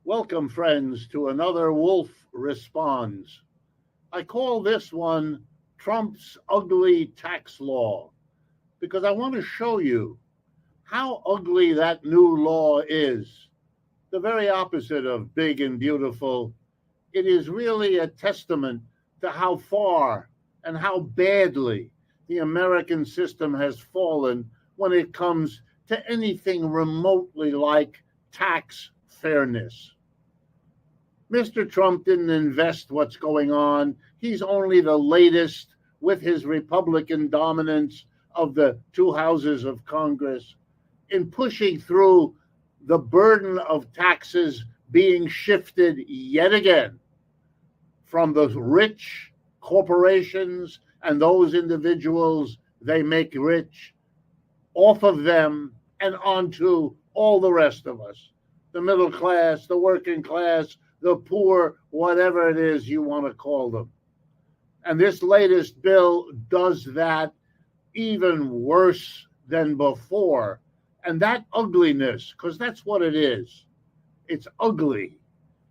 Welcome, friends, to another Wolff Responds. I call this one Trump's Ugly Tax Law because I want to show you how ugly that new law is. The very opposite of big and beautiful. It is really a testament to how far and how badly the American system has fallen when it comes to anything remotely like tax fairness. Mr. Trump didn't invest what's going on. He's only the latest with his Republican dominance of the two houses of Congress in pushing through the burden of taxes being shifted yet again from the rich corporations and those individuals they make rich off of them and onto all the rest of us, the middle class, the working class, the poor, whatever it is you want to call them. And this latest bill does that even worse than before. And that ugliness, because that's what it is, it's ugly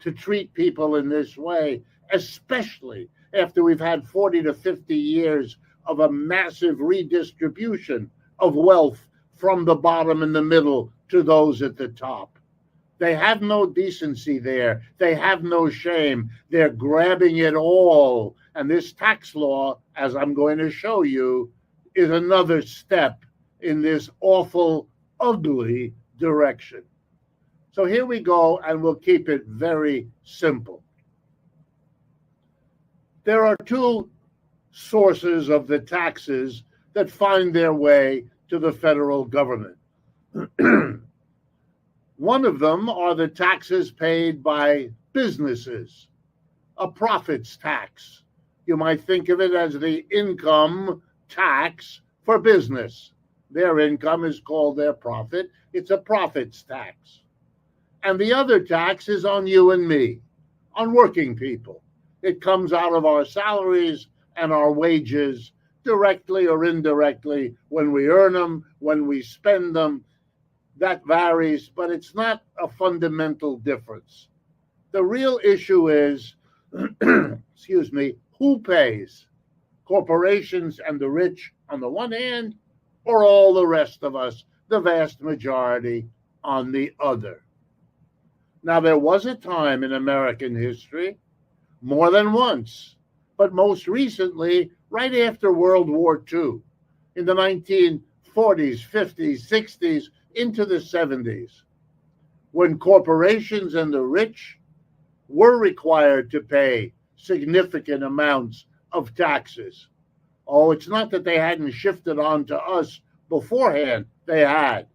to treat people in this way, especially after we've had 40 to 50 years of a massive redistribution of wealth from the bottom and the middle to those at the top. They have no decency there. They have no shame. They're grabbing it all. And this tax law, as I'm going to show you, is another step in this awful, ugly direction. So here we go, and we'll keep it very simple. There are two sources of the taxes that find their way to the federal government. One of them are the taxes paid by businesses, a profits tax. You might think of it as the income tax for business. Their income is called their profit. It's a profits tax. And the other tax is on you and me, on working people. It comes out of our salaries and our wages, directly or indirectly, when we earn them, when we spend them. That varies, but it's not a fundamental difference. The real issue is, who pays? Corporations and the rich on the one hand, or all the rest of us, the vast majority, on the other. Now, there was a time in American history, more than once, but most recently, right after World War II, in the 1940s, 50s, 60s, into the 70s, when corporations and the rich were required to pay significant amounts of taxes. Oh, it's not that they hadn't shifted on to us beforehand. They had.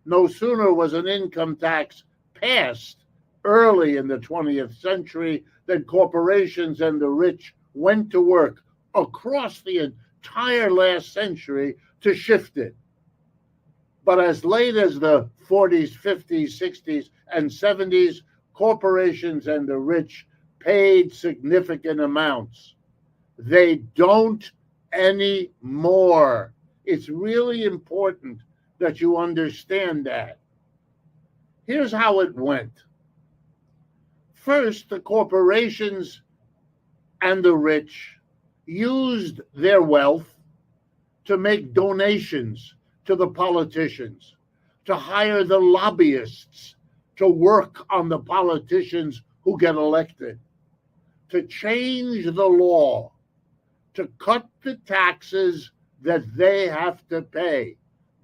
No sooner was an income tax passed early in the 20th century than corporations and the rich went to work across the entire last century to shift it. But as late as the 40s, 50s, 60s, and 70s, corporations and the rich paid significant amounts. They don't anymore. It's really important that you understand that. Here's how it went. First, the corporations and the rich used their wealth to make donations to the politicians, to hire the lobbyists to work on the politicians who get elected, to change the law, to cut the taxes that they have to pay,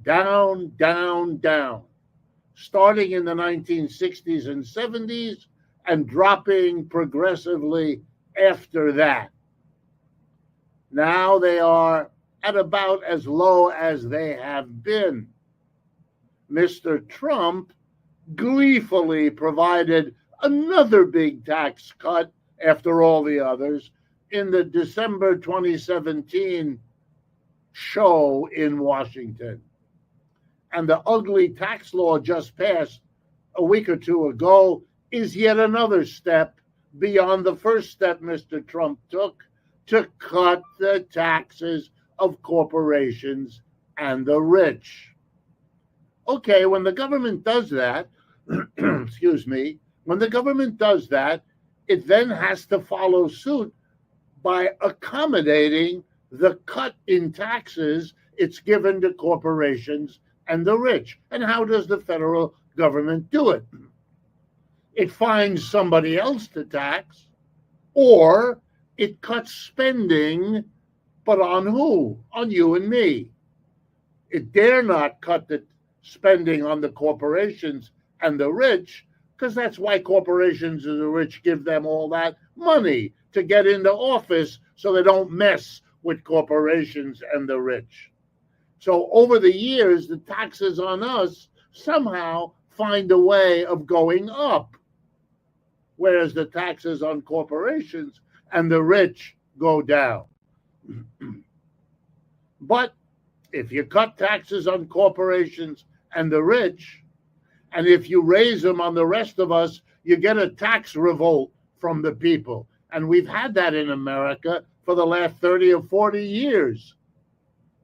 down, down, down, starting in the 1960s and 70s and dropping progressively after that. Now they are at about as low as they have been. Mr. Trump gleefully provided another big tax cut after all the others in the December 2017 show in Washington. And the ugly tax law just passed a week or two ago is yet another step beyond the first step Mr. Trump took to cut the taxes of corporations and the rich. Okay, when the government does that, When the government does that, it then has to follow suit by accommodating the cut in taxes it's given to corporations and the rich. And how does the federal government do it? It finds somebody else to tax, or it cuts spending, but on who? On you and me. It dare not cut the spending on the corporations and the rich, because that's why corporations and the rich give them all that money to get into office so they don't mess with corporations and the rich. So over the years, the taxes on us somehow find a way of going up, whereas the taxes on corporations and the rich go down. But if you cut taxes on corporations and the rich, and if you raise them on the rest of us, you get a tax revolt from the people. And we've had that in America for the last 30 or 40 years.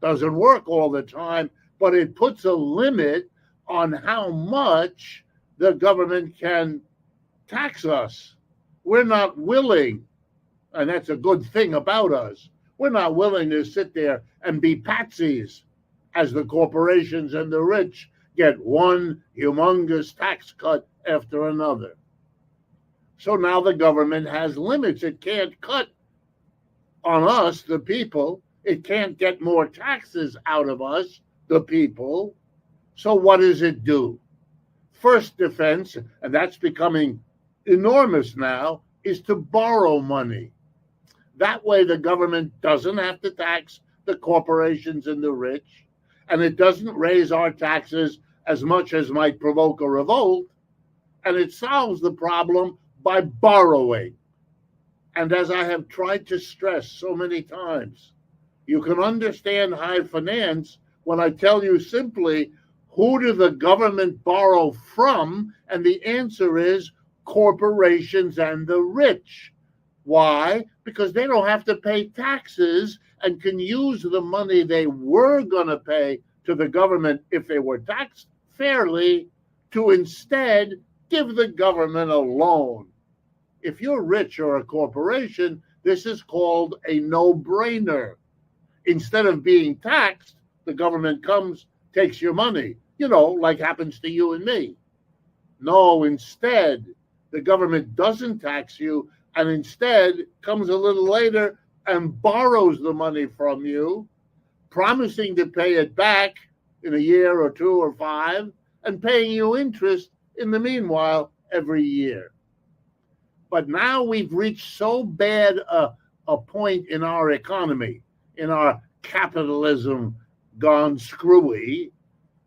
Doesn't work all the time, but it puts a limit on how much the government can tax us. We're not willing, and that's a good thing about us, we're not willing to sit there and be patsies as the corporations and the rich get one humongous tax cut after another. So now the government has limits. It can't cut on us, the people. It can't get more taxes out of us, the people. So what does it do? First defense, and that's becoming enormous now, is to borrow money. That way the government doesn't have to tax the corporations and the rich, and it doesn't raise our taxes as much as might provoke a revolt, and it solves the problem by borrowing. And as I have tried to stress so many times, you can understand high finance when I tell you simply, who do the government borrow from? And the answer is corporations and the rich. Why? Because they don't have to pay taxes and can use the money they were going to pay to the government if they were taxed fairly to instead give the government a loan. If you're rich or a corporation, this is called a no-brainer. Instead of being taxed, the government comes, takes your money, like happens to you and me. No, instead, the government doesn't tax you and instead comes a little later and borrows the money from you, promising to pay it back in a year or 2 or 5, and paying you interest in the meanwhile every year. But now we've reached so bad a point in our economy, in our capitalism gone screwy,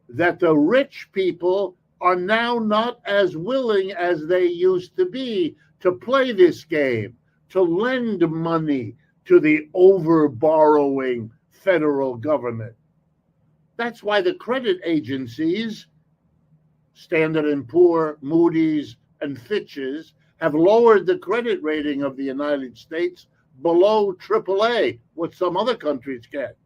that the rich people are now not as willing as they used to be to play this game, to lend money to the over-borrowing federal government. That's why the credit agencies, Standard & Poor, Moody's, and Fitch's, have lowered the credit rating of the United States below AAA, what some other countries get.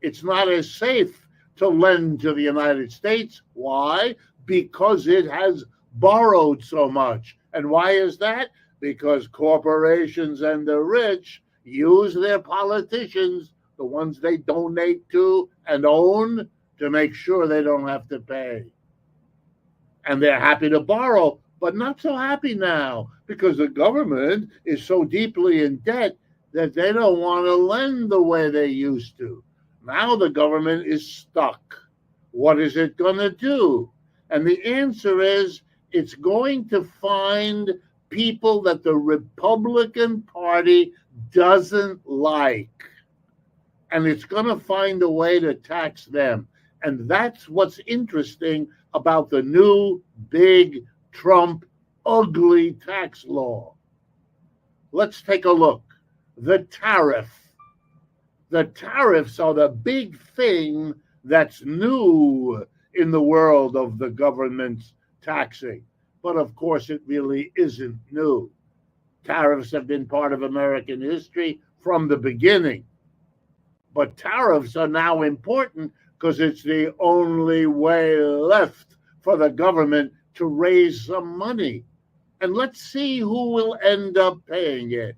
It's not as safe to lend to the United States. Why? Because it has borrowed so much. And why is that? Because corporations and the rich use their politicians, the ones they donate to and own, to make sure they don't have to pay. And they're happy to borrow, but not so happy now because the government is so deeply in debt that they don't want to lend the way they used to. Now the government is stuck. What is it going to do? And the answer is it's going to find people that the Republican Party doesn't like. And it's going to find a way to tax them. And that's what's interesting about the new big Trump ugly tax law. Let's take a look. The tariff. The tariffs are the big thing that's new in the world of the government's taxing. But of course, it really isn't new. Tariffs have been part of American history from the beginning. But tariffs are now important because it's the only way left for the government to raise some money. And let's see who will end up paying it.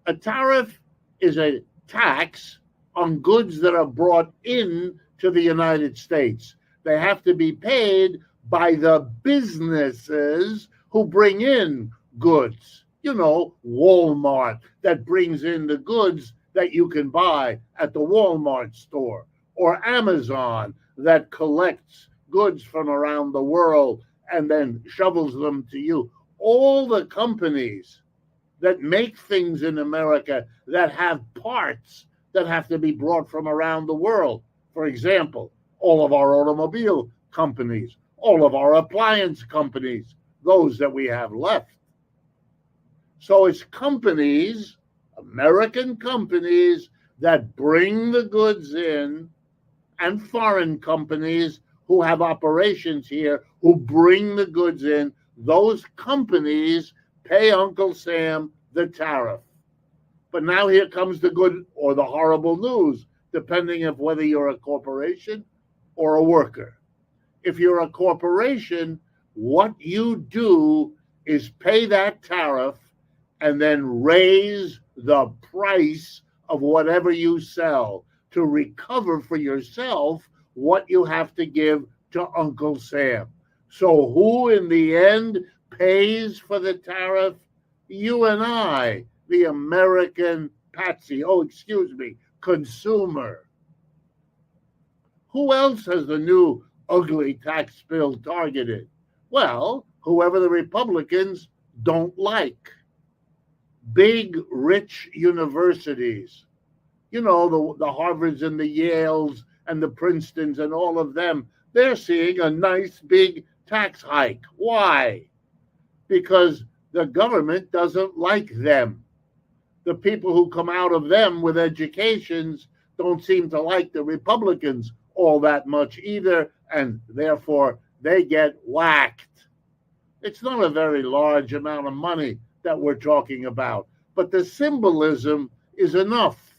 A tariff is a tax on goods that are brought in to the United States. They have to be paid by the businesses who bring in goods. You know, Walmart that brings in the goods that you can buy at the Walmart store, or Amazon that collects goods from around the world and then shovels them to you. All the companies that make things in America that have parts that have to be brought from around the world. For example, all of our automobile companies, all of our appliance companies, those that we have left. So it's companies, American companies, that bring the goods in, and foreign companies who have operations here who bring the goods in. Those companies pay Uncle Sam the tariff. But now here comes the good or the horrible news, depending on whether you're a corporation or a worker. If you're a corporation, what you do is pay that tariff and then raise the price of whatever you sell to recover for yourself what you have to give to Uncle Sam. So who in the end pays for the tariff? You and I, the American consumer. Who else has the new ugly tax bill targeted? Well, whoever the Republicans don't like. Big, rich universities. You know, the Harvards and the Yales and the Princetons and all of them, they're seeing a nice big tax hike. Why? Because the government doesn't like them. The people who come out of them with educations don't seem to like the Republicans all that much either, and therefore they get whacked. It's not a very large amount of money that we're talking about, but the symbolism is enough.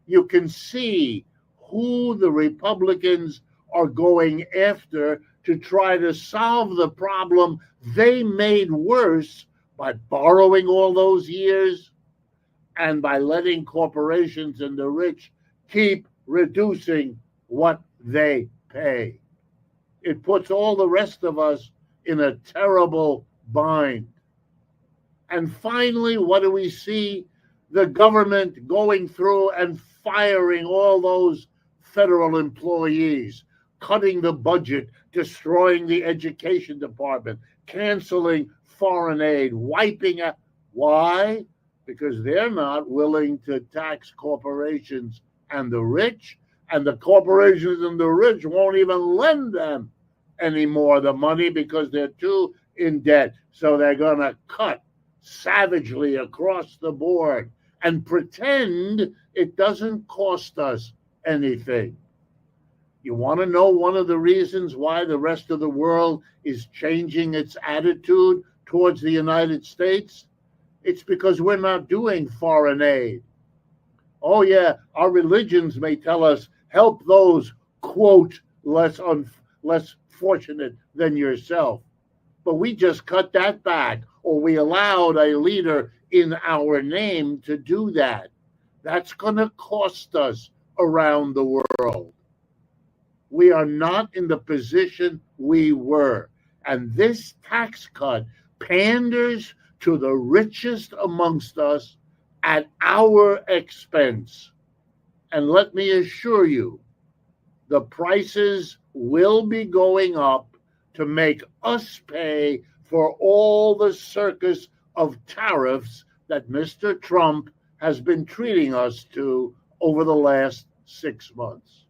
You can see who the Republicans are going after to try to solve the problem they made worse by borrowing all those years and by letting corporations and the rich keep reducing what they pay. It puts all the rest of us in a terrible bind. And finally, what do we see? The government going through and firing all those federal employees, cutting the budget, destroying the education department, canceling foreign aid, wiping out. Why? Because they're not willing to tax corporations and the rich, and the corporations and the rich won't even lend them anymore the money because they're too in debt. So they're going to cut savagely across the board and pretend it doesn't cost us anything. You want to know one of the reasons why the rest of the world is changing its attitude towards the United States? It's because we're not doing foreign aid. Oh, yeah, our religions may tell us, help those, quote, less fortunate than yourself. But we just cut that back, or we allowed a leader in our name to do that. That's going to cost us around the world. We are not in the position we were. And this tax cut panders to the richest amongst us at our expense. And let me assure you, the prices will be going up to make us pay for all the circus of tariffs that Mr. Trump has been treating us to over the last 6 months.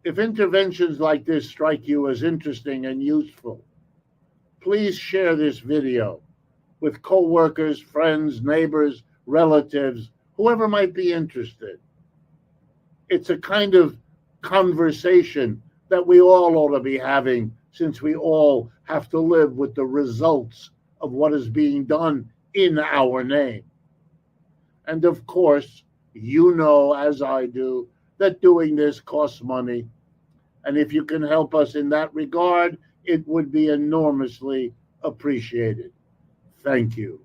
If interventions like this strike you as interesting and useful, please share this video with coworkers, friends, neighbors, relatives, whoever might be interested. It's a kind of conversation that we all ought to be having, since we all have to live with the results of what is being done in our name. And of course, you know, as I do, that doing this costs money. And if you can help us in that regard, it would be enormously appreciated. Thank you.